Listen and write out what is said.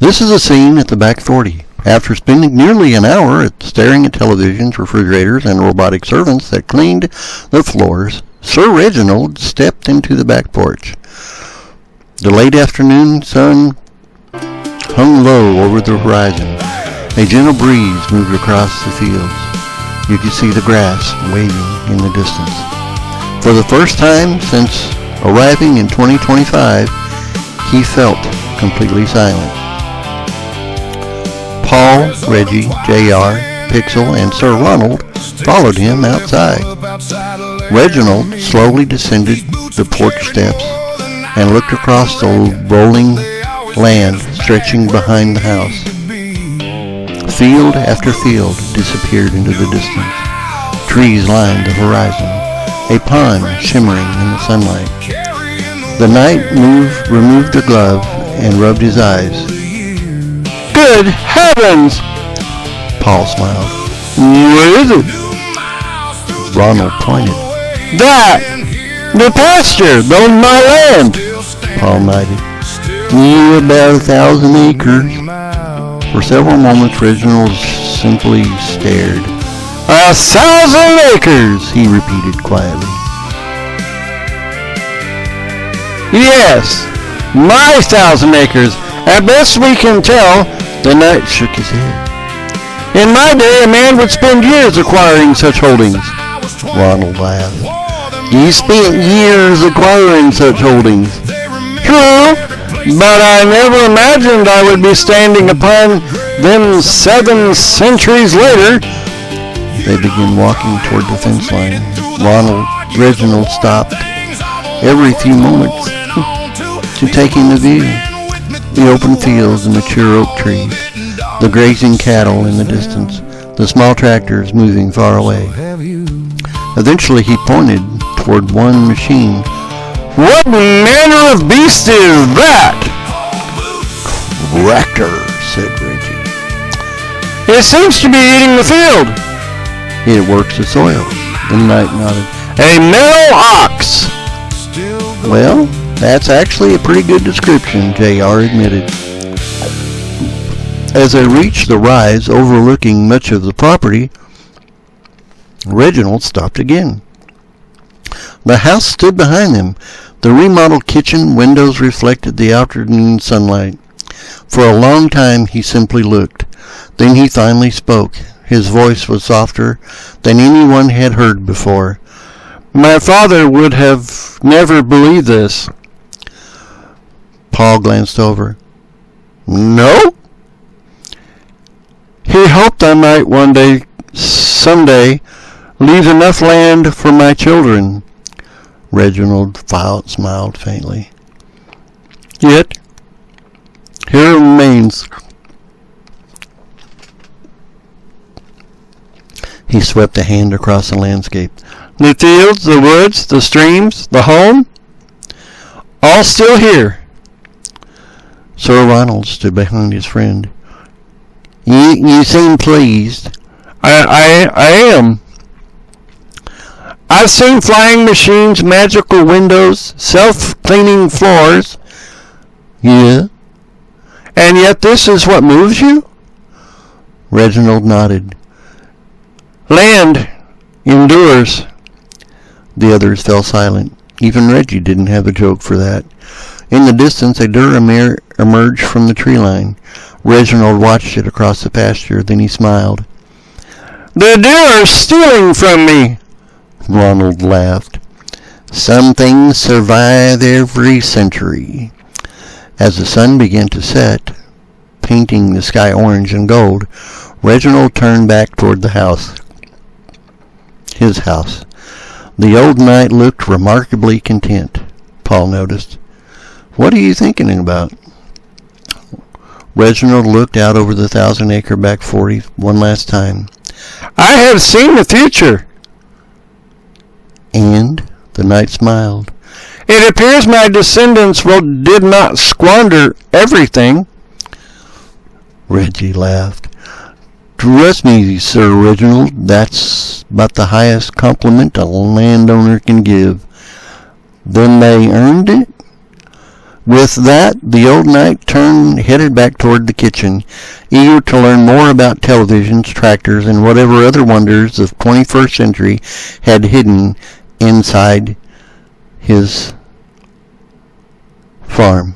This is a scene at the back 40. After spending nearly an hour staring at televisions, refrigerators, and robotic servants that cleaned the floors, Sir Reginald stepped into the back porch. The late afternoon sun hung low over the horizon. A gentle breeze moved across the fields. You could see the grass waving in the distance. For the first time since arriving in 2025, he felt completely silent. Paul, Reggie, JR, Pixel, and Sir Ronald followed him outside. Reginald slowly descended the porch steps and looked across the rolling land stretching behind the house. Field after field disappeared into the distance. Trees lined the horizon, a pond shimmering in the sunlight. The knight removed the glove and rubbed his eyes. "Good heavens!" Paul smiled. "What is it?" Ronald pointed. "That! The pasture! Those my land!" Paul nodded. "About 1,000 acres. For several moments, Reginald simply stared. 1,000 acres, he repeated quietly. "Yes, my 1,000 acres. At best we can tell," the knight shook his head. "In my day, a man would spend years acquiring such holdings." Ronald laughed. "You spent years acquiring such holdings." "True, but I never imagined I would be standing upon them 7 centuries later." They began walking toward the fence line. Reginald stopped every few moments to take in the view. The open fields, the mature oak trees, the grazing cattle in the distance, the small tractors moving far away. Eventually he pointed toward one machine. "What manner of beast is that?" "Tractor," said Reggie. "It seems to be eating the field." "It works the soil." The knight nodded. "A metal ox." "Well, that's actually a pretty good description," JR admitted. As they reached the rise overlooking much of the property, Reginald stopped again. The house stood behind them. The remodeled kitchen windows reflected the afternoon sunlight. For a long time he simply looked. Then he finally spoke. His voice was softer than anyone had heard before. "My father would have never believed this." Paul glanced over. "No?" "He hoped I might someday, leave enough land for my children." Reginald smiled faintly. "Yet, here it remains." He swept a hand across the landscape. "The fields, the woods, the streams, the home, all still here." Sir Ronald stood behind his friend. You seem pleased." I am. I've seen flying machines, magical windows, self-cleaning floors." "Yeah? And yet this is what moves you?" Reginald nodded. "Land endures." The others fell silent. Even Reggie didn't have a joke for that. In the distance, a deer emerged from the tree line. Reginald watched it across the pasture, then he smiled. "The deer are stealing from me." Ronald laughed. "Some things survive every century." As the sun began to set, painting the sky orange and gold, Reginald turned back toward the house. His house. The old knight looked remarkably content, Paul noticed. "What are you thinking about?" Reginald looked out over the 1,000-acre back 40 one last time. "I have seen the future." "And?" The knight smiled. "It appears my descendants did not squander everything." Reggie laughed. "Trust me, Sir Reginald, that's about the highest compliment a landowner can give." "Then they earned it?" With that, the old knight headed back toward the kitchen, eager to learn more about televisions, tractors, and whatever other wonders the 21st century had hidden inside his farm.